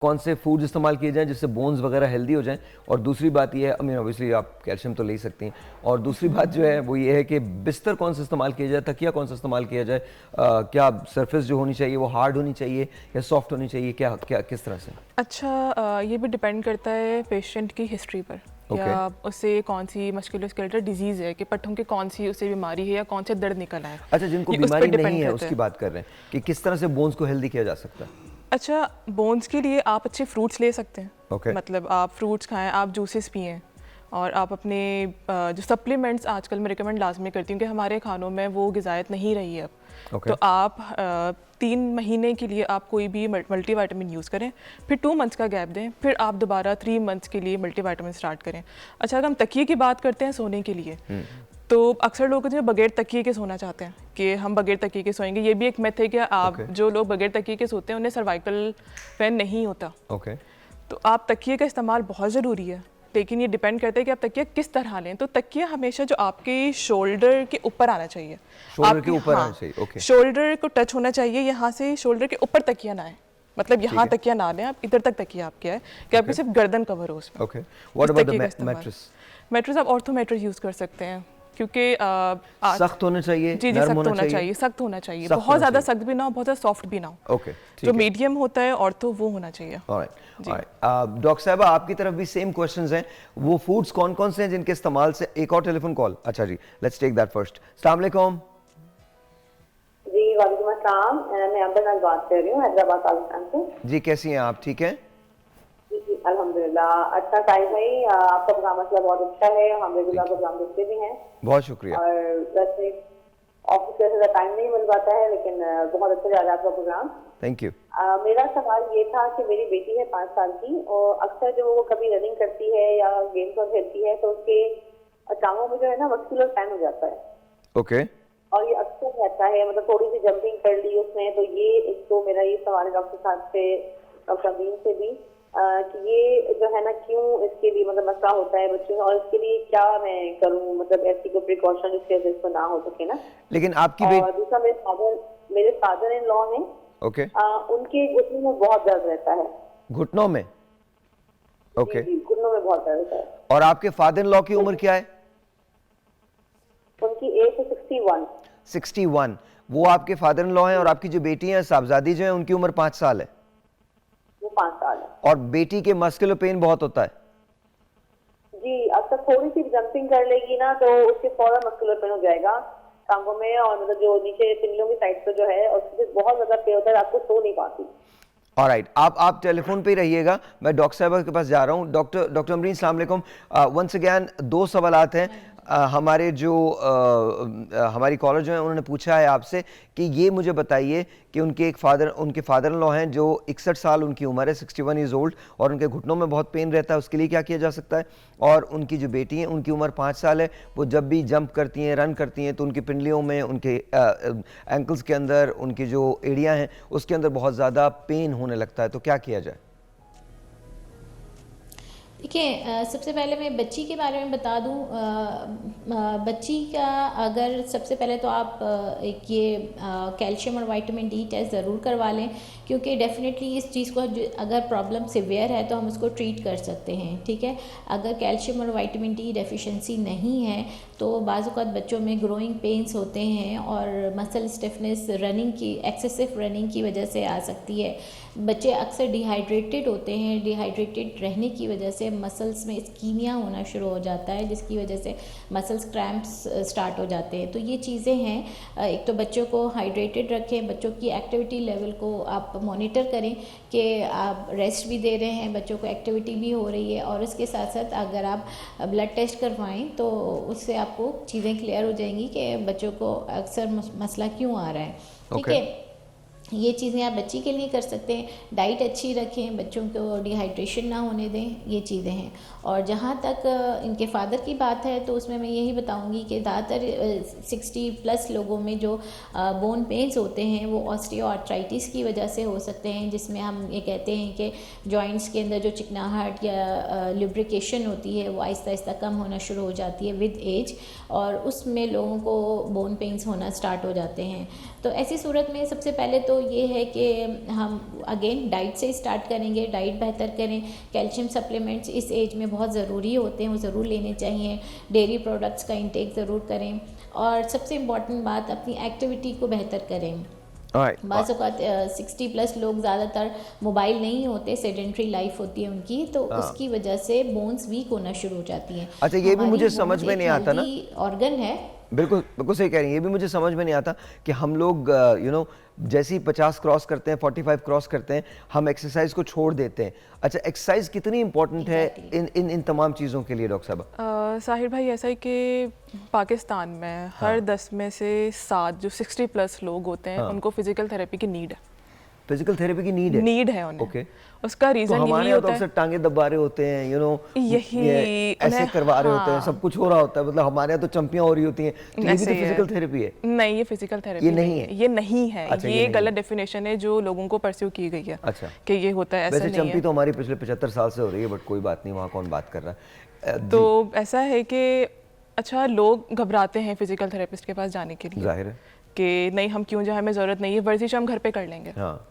कौन से फूड्स इस्तेमाल किए जाएं जिससे बोन्स वगैरह हेल्दी हो जाएं, और दूसरी बात ये है, आई मीन ऑब्वियसली आप कैल्शियम तो ले ही सकती हैं, और दूसरी बात जो है वो ये है कि बिस्तर कौन सा इस्तेमाल किया जाए, तकिया कौन सा इस्तेमाल किया जाए, क्या सरफेस जो होनी चाहिए वो हार्ड होनी चाहिए या सॉफ्ट होनी चाहिए, क्या क्या किस तरह से? अच्छा, ये भी डिपेंड करता है पेशेंट की हिस्ट्री पर, या उससे कौन सी मस्कुलोस्केलेटल डिजीज़ है, कि पट्टों की कौन सी उसे बीमारी है या कौन से दर्द निकल आए। अच्छा, जिनको बीमारी नहीं है उसकी बात कर रहे हैं कि किस तरह से बोन्स को हेल्दी किया जा सकता है। अच्छा, बोन्स के लिए आप अच्छे फ्रूट्स ले सकते हैं। Okay. मतलब आप फ्रूट्स खाएं, आप जूसेस पिएं, और आप अपने जो सप्लीमेंट्स आजकल मैं रिकमेंड लाजमी करती हूँ कि हमारे खानों में वो ग़िज़ायत नहीं रही है अब। Okay. तो आप 3 महीने के लिए आप कोई भी मल्टी वाइटामिन यूज़ करें, फिर 2 मंथ्स का गैप दें, फिर आप दोबारा 3 मंथ्स के लिए मल्टी वाइटामिन स्टार्ट करें। अच्छा, अगर हम तकिए की बात करते हैं सोने के लिए, तो अक्सर लोग जो बगैर तकिए के सोना चाहते हैं कि हम बगैर तकिए के सोएंगे। ये भी एक मिथ है कि आप जो लोग बगैर तकिए के सोते हैं उन्हें सर्वाइकल पेन नहीं होता। तो आप तकिए का इस्तेमाल बहुत ज़रूरी है, लेकिन ये डिपेंड करता है कि आप तकिया किस तरह लें। तो तकिया हमेशा जो आपके शोल्डर के ऊपर आना चाहिए, शोल्डर के ऊपर आना चाहिए। ओके, शोल्डर को टच होना चाहिए, यहाँ से शोल्डर के ऊपर तकिया ना आए, मतलब यहाँ तकिया ना लें, आप इधर तक तकिया आपके आए कि आपकी सिर्फ गर्दन कवर हो उसमें। Okay, what about the mattress? Mattress आप ऑर्थो मैट्रेस यूज़ कर सकते हैं, क्योंकि सख्त होना चाहिए, जी सख्त होना चाहिए, सख्त होना चाहिए, बहुत ज़्यादा सख्त भी ना हो, बहुत ज़्यादा सॉफ्ट भी ना हो। ओके, जो मीडियम होता है ऑर्थो वो होना चाहिए। डॉक्टर साहब, आपकी तरफ भी सेम क्वेश्चंस हैं। वो फूड्स कौन कौन से हैं जिनके इस्तेमाल से, एक और टेलीफोन कॉल, अच्छा जी, लेट्स टेक दैट फर्स्ट। अस्सलाम वालेकुम। जी वालेकुम अस्सलाम, मैं अंबर नाज बात कर रही हूँ हैदराबाद पाकिस्तान से। जी, कैसी हैं आप? ठीक हैं जी अल्हम्दुलिल्लाह। अच्छा साहिब भाई, आपका प्रोग्राम मतलब बहुत अच्छा है, हम रेगुलर प्रोग्राम देखते भी हैं। बहुत शुक्रिया। और वैसे ऑफिस से ज़्यादा टाइम नहीं मिल पाता है, लेकिन बहुत अच्छा जा रहा है आपका प्रोग्राम। Thank you. मेरा सवाल ये था कि मेरी बेटी है 5 साल की, और अक्सर जब वो कभी रनिंग करती है या गेम्स और खेलती है तो उसके टांगों में जो है ना मस्कुलर पेन हो जाता है। ओके। और ये अक्सर रहता है, मतलब थोड़ी सी जंपिंग कर ली उसने, तो ये एक तो मेरा ये सवाल है डॉक्टर साहब से, डॉक्टर अमीन से भी, कि ये जो है ना क्यों इसके लिए मतलब मसला होता है बच्चों में, और इसके लिए क्या मैं करूं, मतलब ऐसी कोई प्रिकॉशन जिसकी वजह से ना हो सके ना। लेकिन आपकी और दूसरा मेरे फादर इन लॉ हैं। ओके। उनके घुटनों में बहुत दर्द रहता है। घुटनों में? ओके। घुटनों में बहुत दर्द रहता है। और आपके फादर इन लॉ की उम्र क्या है? उनकी एज है 61। 61। वो आपके फादर इन लॉ हैं, और आपकी जो बेटी है साहबजादी जो है उनकी उम्र 5 साल है। वो 5 साल है। और बेटी के मस्कुलर पेन बहुत होता है? जी, अक्सर थोड़ी सी जंपिंग कर लेगी ना तो उसके फौरन मस्कुलर पेन हो जाएगा टांगों में, और मतलब जो नीचे पिंडलियों की साइड पे जो है उससे बहुत ज्यादा पेन होता है, आपको सो नहीं पाती। ऑलराइट, आप टेलीफोन पे ही रहिएगा, मैं डॉक्टर साहब के पास जा रहा हूँ। डॉक्टर अमरीन, अस्सलाम वालेकुम। वंस अगैन 2 सवालात हैं। हमारे जो हमारी कॉलर जो है उन्होंने पूछा है आपसे कि ये मुझे बताइए कि उनके फादर इन लॉ हैं जो 61 साल उनकी उम्र है, 61 ईयर्स ओल्ड, और उनके घुटनों में बहुत पेन रहता है, उसके लिए क्या किया जा सकता है? और उनकी जो बेटी है उनकी उम्र 5 साल है, वो जब भी जंप करती हैं, रन करती हैं, तो उनकी पिंडलियों में, उनके एंकल्स के अंदर, उनकी जो एड़ियाँ हैं उसके अंदर बहुत ज़्यादा पेन होने लगता है, तो क्या किया जाए? देखिए, सबसे पहले मैं बच्ची के बारे में बता दूं। बच्ची का अगर सबसे पहले तो आप एक ये कैल्शियम और विटामिन डी टेस्ट ज़रूर करवा लें, क्योंकि डेफिनेटली इस चीज़ को अगर प्रॉब्लम सिवियर है तो हम उसको ट्रीट कर सकते हैं, ठीक है। अगर कैल्शियम और विटामिन डी डेफिशिएंसी नहीं है तो बाज़ औक़ात बच्चों में ग्रोइंग पेन्स होते हैं और मसल स्टिफनेस एक्सेसिव रनिंग की वजह से आ सकती है। बच्चे अक्सर डिहाइड्रेटेड होते हैं, डिहाइड्रेटेड रहने की वजह से मसल्स में इस्कीमिया होना शुरू हो जाता है, जिसकी वजह से मसल्स क्रैम्प्स स्टार्ट हो जाते हैं। तो ये चीज़ें हैं। एक तो बच्चों को हाइड्रेटेड रखें, बच्चों की एक्टिविटी लेवल को आप मॉनिटर करें कि आप रेस्ट भी दे रहे हैं, बच्चों को एक्टिविटी भी हो रही है, और उसके साथ साथ अगर आप ब्लड टेस्ट करवाएं तो उससे आपको चीज़ें क्लियर हो जाएंगी कि बच्चों को अक्सर मसला क्यों आ रहा है, ठीक है। ये चीज़ें आप बच्ची के लिए कर सकते हैं। डाइट अच्छी रखें, बच्चों को डिहाइड्रेशन ना होने दें, ये चीज़ें हैं। और जहाँ तक इनके फादर की बात है तो उसमें मैं यही बताऊंगी कि ज़्यादातर 60+ लोगों में जो बोन पेन्स होते हैं वो ऑस्टियोआर्थराइटिस की वजह से हो सकते हैं, जिसमें हम ये कहते हैं कि जॉइंट्स के अंदर जो चिकनाहट या लुब्रिकेशन होती है वो आहिस्ता आहिस्ता कम होना शुरू हो जाती है विद एज, और उसमें लोगों को बोन पेन्स होना स्टार्ट हो जाते हैं। तो ऐसी सूरत में सबसे पहले तो तो ये है कि हम अगेन डाइट से स्टार्ट करेंगे, डाइट बेहतर करें, कैल्शियम सप्लीमेंट्स इस एज में बहुत ज़रूरी होते हैं, वो ज़रूर लेने चाहिए, डेयरी प्रोडक्ट्स का इंटेक ज़रूर करें, और सबसे इम्पॉर्टेंट बात अपनी एक्टिविटी को बेहतर करें। बाज़ औक़ात 60 प्लस लोग ज़्यादातर मोबाइल नहीं होते, सेडेंट्री लाइफ होती है उनकी, तो उसकी वजह से बोन्स वीक होना शुरू हो जाती हैं। अच्छा, ये भी मुझे समझ में नहीं आता ना, ऑर्गन है। बिल्कुल बिल्कुल सही कह रही हैं, ये भी मुझे समझ में नहीं आता कि हम लोग जैसे ही 50 क्रॉस करते हैं, 45 क्रॉस करते हैं, हम एक्सरसाइज को छोड़ देते हैं। अच्छा, एक्सरसाइज कितनी इंपॉर्टेंट है इन तमाम चीज़ों के लिए डॉक्टर साहब? साहिर भाई, ऐसा है कि पाकिस्तान में हर 10 में से 7 जो 60 प्लस लोग होते हैं उनको फिजिकल थेरेपी की नीड है। फिजिकल थेरेपी की नीड है उन्हें। ओके। उसका रीजन तो हमारे यही यहाँ होता तो है, टांगे दबा रहे होते हैं, यही ऐसे करवा रहे होते हैं, सब कुछ हो रहा होता है, मतलब हमारे यहाँ तो चंपियाँ हो रही होती हैं, तो ये भी तो फिजिकल थेरेपी है? नहीं, ये फिजिकल थेरेपी ये नहीं है, ये नहीं है। अच्छा, ये गलत डेफिनेशन है जो लोगों को परस्यू की गई है। अच्छा, कि ये होता है, ऐसा नहीं है। वैसे चंपी तो हमारी पिछले 75 साल से हो रही है, बट कोई बात नहीं, वहाँ कौन बात कर रहा है। तो ऐसा है कि अच्छा, लोग घबराते हैं फिजिकल थेरेपिस्ट के पास जाने के लिए, जाहिर है कि नहीं हम क्यों जाए, हमें ज़रूरत नहीं है, वर्जिश हम घर पे कर लेंगे। हाँ।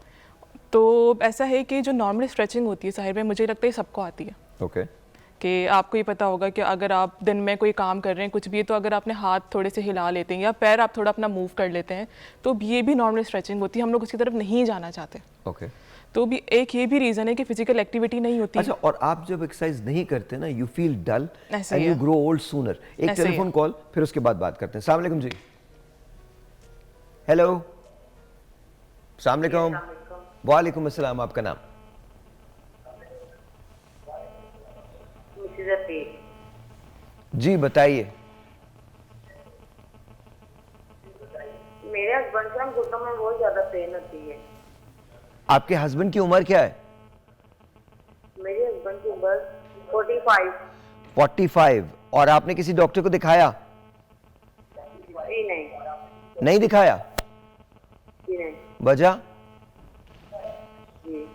तो ऐसा है कि जो नॉर्मल स्ट्रेचिंग होती है साहिर में, मुझे लगता है सबको आती है। ओके। कि आपको ये पता होगा कि अगर आप दिन में कोई काम कर रहे हैं, कुछ भी, तो अगर आपने हाथ थोड़े से हिला लेते हैं या पैर आप थोड़ा अपना मूव कर लेते हैं, तो ये भी नॉर्मल स्ट्रेचिंग होती है। हम लोग उसकी तरफ नहीं जाना चाहते। ओके। तो भी एक ये भी रीज़न है कि फिजिकल एक्टिविटी नहीं होती। अच्छा, और आप जब एक्सरसाइज नहीं करते ना, you feel dull and you है। Grow old sooner. एक ऐसे ही टेलीफोन है। कॉल, फिर उसके बाद बात करते हैं। अस्सलाम वालेकुम जी। हेलो, अस्सलाम वालेकुम। वालेकुम अस्सलाम, आपका नाम? जी बताइए। मेरे हस्बैंड के घुटनों में बहुत ज्यादा पेन होती है। आपके हस्बैंड की उम्र क्या है? मेरे हस्बैंड की उम्र 45। 45। और आपने किसी डॉक्टर को दिखाया? जी नहीं। नहीं दिखाया? जी नहीं। वजह? जी।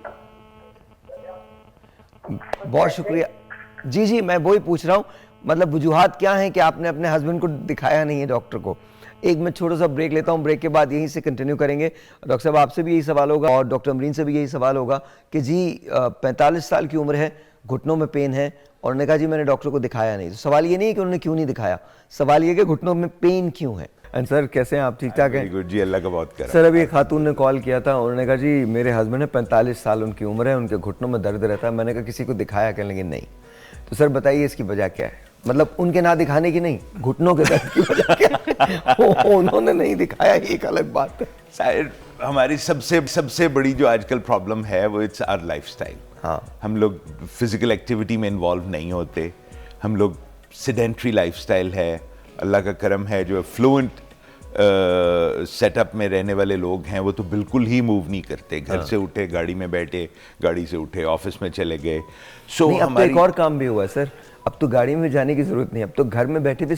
बहुत शुक्रिया। जी जी, मैं वही पूछ रहा हूँ, मतलब वजूहात क्या हैं कि आपने अपने हस्बैंड को दिखाया नहीं है डॉक्टर को? एक मैं छोटा सा ब्रेक लेता हूँ, ब्रेक के बाद यहीं से कंटिन्यू करेंगे। डॉक्टर साहब, आपसे भी यही सवाल होगा और डॉक्टर अमरीन से भी यही सवाल होगा कि जी 45 साल की उम्र है, घुटनों में पेन है, और उन्होंने कहा जी मैंने डॉक्टर को दिखाया नहीं। तो सवाल ये नहीं है कि उन्होंने क्यों नहीं दिखाया, सवाल ये कि घुटनों में पेन क्यों है। एंड सर, कैसे हैं आप? ठीक ठाक हैं? गुड जी, अल्लाह का बहुत कर। सर, अभी एक खातून ने कॉल किया था, उन्होंने कहा जी मेरे हस्बैंड है, 45 साल उनकी उम्र है, उनके घुटनों में दर्द रहता है। मैंने कहा किसी को दिखाया? कहने लगे नहीं। तो सर बताइए इसकी वजह क्या है? मतलब उनके ना दिखाने की नहीं, घुटनों के दर्द की वजह क्या है? उन्होंने नहीं दिखाया, एक अलग बात है। शायद हमारी सबसे बड़ी जो आजकल प्रॉब्लम है वो इट्स आवर लाइफस्टाइल। हाँ, हम लोग फिजिकल एक्टिविटी में इन्वॉल्व नहीं होते, हम लोग सेडेंट्री लाइफस्टाइल है। अल्लाह का करम है, जो फ्लुएंट सेटअप में रहने वाले लोग हैं वो तो बिल्कुल ही मूव नहीं करते। घर से उठे, गाड़ी में बैठे, गाड़ी से उठे, ऑफिस में चले गए। सो नहीं, अब तो एक और काम भी हुआ है सर, अब तो गाड़ी में जाने की जरूरत नहीं, अब तो घर में बैठे भी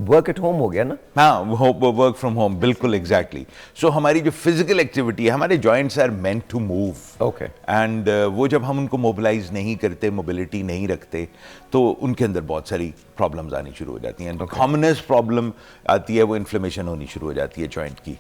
वर्क एट होम हो गया ना। हाँ, वो वर्क फ्रॉम होम, बिल्कुल एग्जैक्टली। सो हमारी जो फिजिकल एक्टिविटी है, हमारे joints are meant to move. Okay. And वो जब हम उनको मोबिलाइज नहीं करते, मोबिलिटी नहीं रखते, तो उनके अंदर बहुत सारी प्रॉब्लम्स आनी शुरू हो जाती हैं। कॉमनेस्ट प्रॉब्लम आती है वो इन्फ्लेमेशन होनी शुरू हो जाती है जॉइंट की।